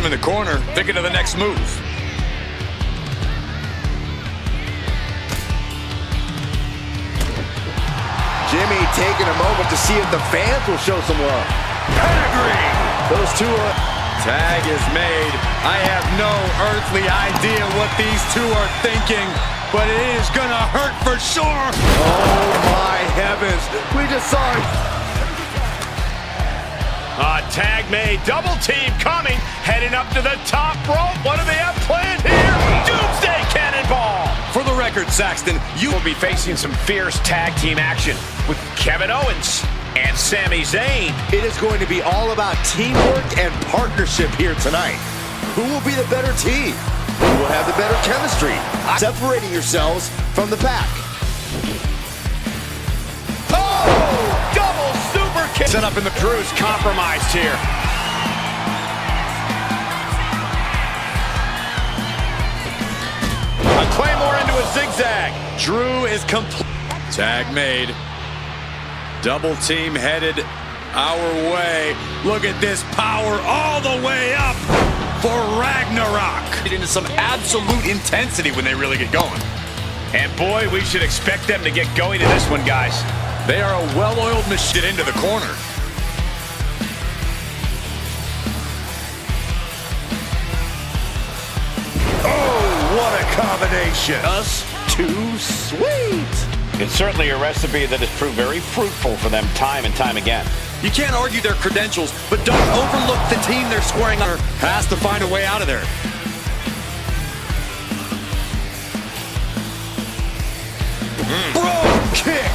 in the corner, thinking of the next move. Jimmy taking a moment to see if the fans will show some love. Pedigree! Those two are... Tag is made. I have no earthly idea what these two are thinking, but it is gonna hurt for sure. Oh my heavens. We just saw it. Tag made, double team coming, heading up to the top rope. What do they have planned here? Doomsday Cannonball! For the record, Saxton, you will be facing some fierce tag team action with Kevin Owens and Sami Zayn. It is going to be all about teamwork and partnership here tonight. Who will be the better team? Who will have the better chemistry? Separating yourselves from the pack. Oh! Double super kick! set up in the Drew's compromised here. A Claymore into a zigzag. Drew is complete. Tag made. Double team headed our way. Look at this power all the way up for Ragnarok. Get into some absolute intensity when they really get going. And boy, we should expect them to get going in this one, guys. They are a well-oiled machine into the corner. Oh, what a combination. Us Too sweet. It's certainly a recipe that has proved very fruitful for them time and time again. You can't argue their credentials, but don't overlook the team they're squaring on. Has to find a way out of there. Bro kick.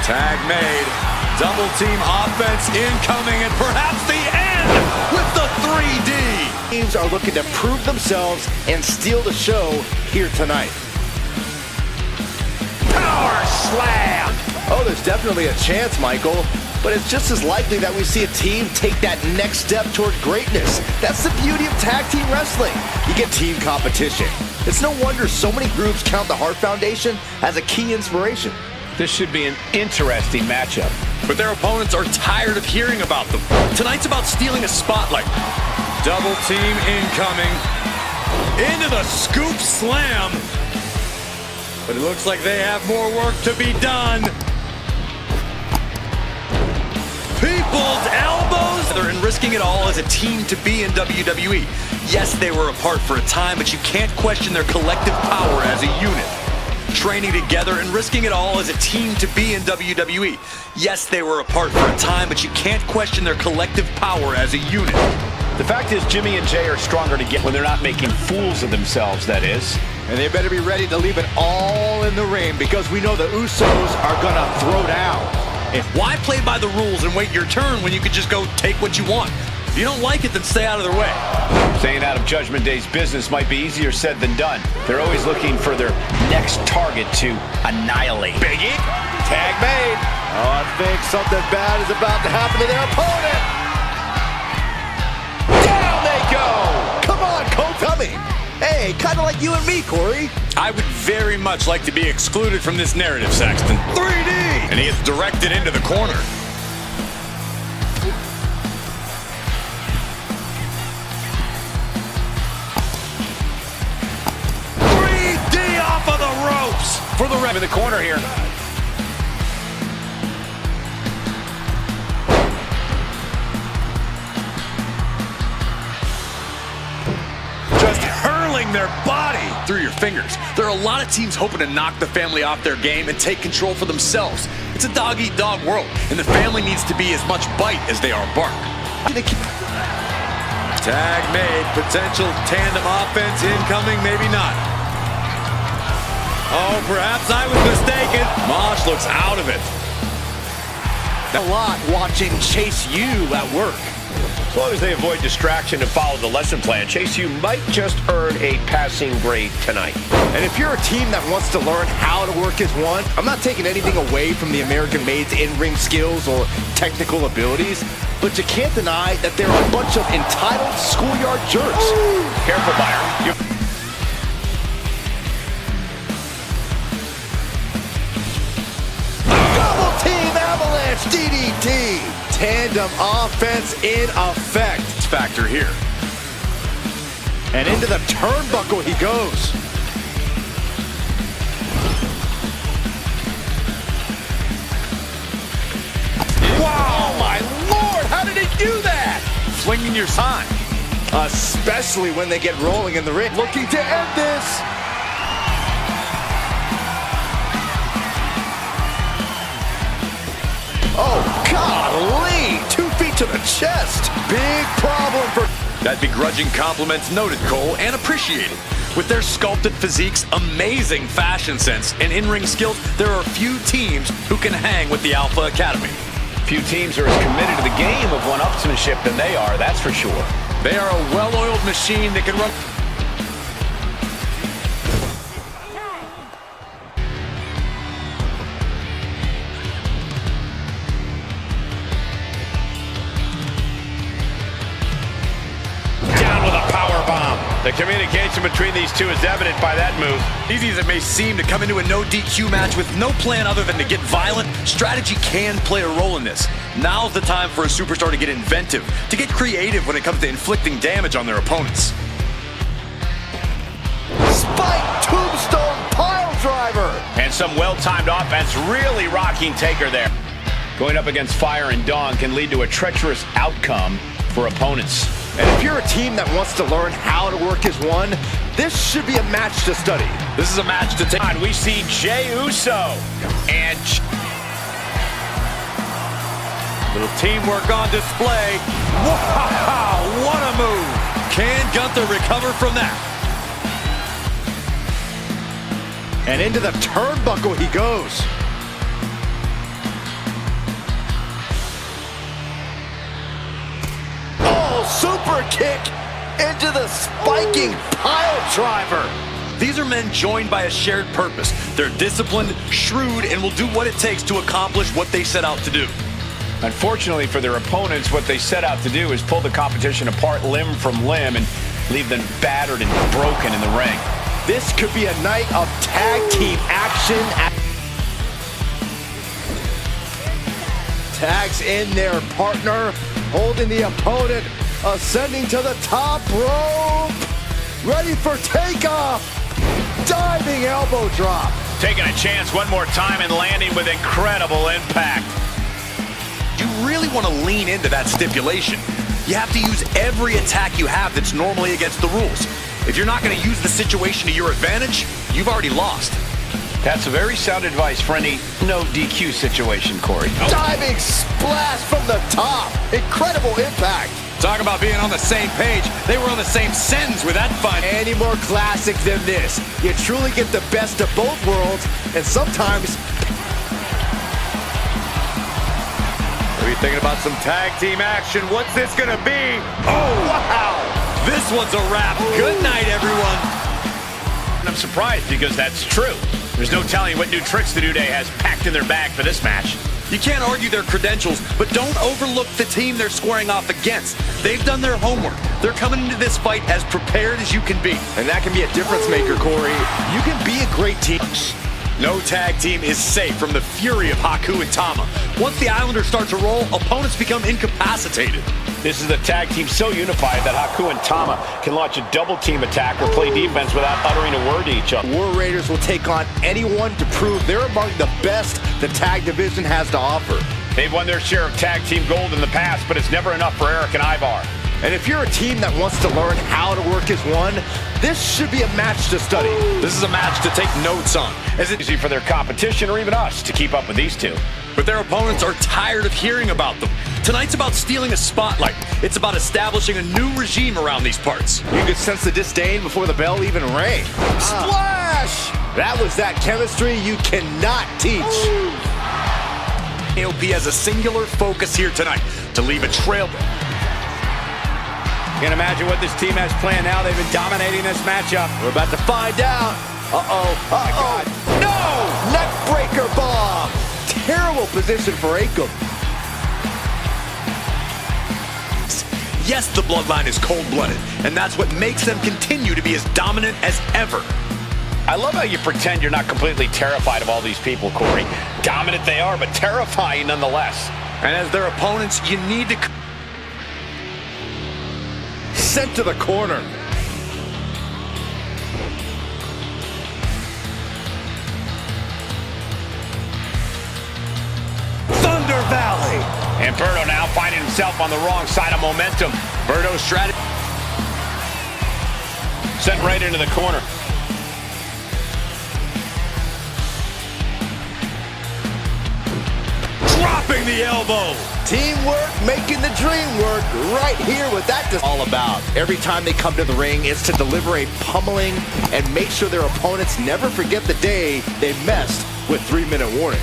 Tag made. Double team offense incoming, and perhaps the end with the 3D. Teams are looking to prove themselves and steal the show here tonight. Power slam! Oh, there's definitely a chance, Michael. But it's just as likely that we see a team take that next step toward greatness. That's the beauty of tag team wrestling. You get team competition. It's no wonder so many groups count the Hart Foundation as a key inspiration. This should be an interesting matchup. But their opponents are tired of hearing about them. Tonight's about stealing a spotlight. Double team incoming. Into the scoop slam. But it looks like they have more work to be done. People's elbows. They're risking it all as a team to be in WWE. Yes, they were apart for a time, but you can't question their collective power as a unit. Training together and risking it all as a team to be in WWE. Yes, they were apart for a time, but you can't question their collective power as a unit. The fact is, Jimmy and Jay are stronger together when they're not making fools of themselves, that is. And they better be ready to leave it all in the ring because we know the Usos are gonna throw down. And why play by the rules and wait your turn when you could just go take what you want? If you don't like it, then stay out of their way. Staying out of Judgment Day's business might be easier said than done. They're always looking for their next target to annihilate. Biggie, tag made. Oh, I think something bad is about to happen to their opponent. Down they go. Come on, Kobe. Hey, kind of like you and me, Corey. I would very much like to be excluded from this narrative, Saxton. 3D. And he gets directed into the corner. 3D off of the ropes. For the ref In the corner here. just hurling their body through your fingers. There are a lot of teams hoping to knock the family off their game and take control for themselves. It's a dog-eat-dog world, and the family needs to be as much bite as they are bark. Tag made. Potential tandem offense incoming, maybe not. Oh, perhaps I was mistaken. Mosh looks out of it. A lot watching Chase U at work. As long as they avoid distraction and follow the lesson plan, Chase U might just earn a passing grade tonight. And if you're a team that wants to learn how to work as one, I'm not taking anything away from the American Maid's in-ring skills or technical abilities, but you can't deny that they're a bunch of entitled schoolyard jerks. Careful, Byron. Double team avalanche DDT. Tandem offense in effect. Factor here. And into the turnbuckle he goes. Wow, my Lord, how did he do that? Swinging your time. Especially when they get rolling in the ring. Looking to end this. Oh, golly. 2 feet to the chest. Big problem for... That begrudging compliment's noted, Cole, and appreciated. With their sculpted physiques, amazing fashion sense, and in-ring skills, there are few teams who can hang with the Alpha Academy. Few teams are as committed to the game of one-upsmanship than they are, that's for sure. They are a well-oiled machine that can run... Down with a power bomb. The communication between these two is evident by that move. Easy as it may seem to come into a no DQ match with no plan other than to get violent, strategy can play a role in this. Now's the time for a superstar to get inventive, to get creative when it comes to inflicting damage on their opponents. Spike tombstone pile driver. And some well-timed offense really rocking Taker there. Going up against Fire and Dawn can lead to a treacherous outcome for opponents. And if you're a team that wants to learn how to work as one, this should be a match to study. This is a match to take. We see Jey Uso and Little teamwork on display. Wow, what a move. Can Gunther recover from that? And into the turnbuckle he goes. Oh, super kick into the spiking pile driver. These are men joined by a shared purpose. They're disciplined, shrewd, and will do what it takes to accomplish what they set out to do. unfortunately for their opponents, what they set out to do is pull the competition apart limb from limb and leave them battered and broken in the ring. This could be a night of tag team action. Tags in their partner, holding the opponent, ascending to the top rope. Ready for takeoff. Diving elbow drop. Taking a chance one more time and landing with incredible impact. You really want to lean into that stipulation. You have to use every attack you have that's normally against the rules. If you're not going to use the situation to your advantage, you've already lost. That's a very sound advice for any no DQ situation, Corey. Diving splash from the top. Incredible impact. Talk about being on the same page. They were on the same sentence with that fun. Any more classic than this? You truly get the best of both worlds, and sometimes... Are you thinking about some tag team action? What's this gonna be? Oh, wow! This one's a wrap. Good night, everyone. I'm surprised because that's true. There's no telling what new tricks the New Day has packed in their bag for this match. You can't argue their credentials, but don't overlook the team they're squaring off against. They've done their homework. They're coming into this fight as prepared as you can be. And that can be a difference maker, Corey. You can be a great team. No tag team is safe from the fury of Haku and Tama. Once the Islanders start to roll, opponents become incapacitated. This is a tag team so unified that Haku and Tama can launch a double team attack or play defense without uttering a word to each other. War Raiders will take on anyone to prove they're among the best the tag division has to offer. They've won their share of tag team gold in the past, but it's never enough for Eric and Ivar. And if you're a team that wants to learn how to work as one, this should be a match to study. This is a match to take notes on. Is it easy for their competition or even us to keep up with these two? But their opponents are tired of hearing about them. Tonight's about stealing a spotlight. It's about establishing a new regime around these parts. You could sense the disdain before the bell even rang. Splash! That was that chemistry you cannot teach. AOP has a singular focus here tonight, to leave a trail. You can imagine what this team has planned now. They've been dominating this matchup. We're about to find out. No! Neckbreaker bomb! Terrible position for Akam. Yes, the bloodline is cold-blooded, and that's what makes them continue to be as dominant as ever. I love how you pretend you're not completely terrified of all these people, Corey. Dominant they are, but terrifying nonetheless. And as their opponents, you need to... Sent to the corner. And Berto now finding himself on the wrong side of momentum. Berto's strategy. Sent right into the corner. Dropping the elbow. Teamwork making the dream work right here with that all about. Every time they come to the ring, it's to deliver a pummeling and make sure their opponents never forget the day they messed with 3-minute warning.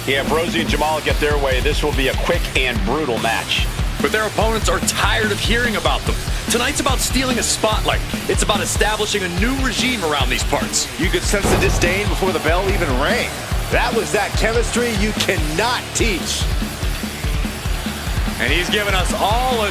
Yeah, if Rosie and Jamal get their way, this will be a quick and brutal match. But their opponents are tired of hearing about them. Tonight's about stealing a spotlight. It's about establishing a new regime around these parts. You could sense the disdain before the bell even rang. That was that chemistry you cannot teach. And he's given us all a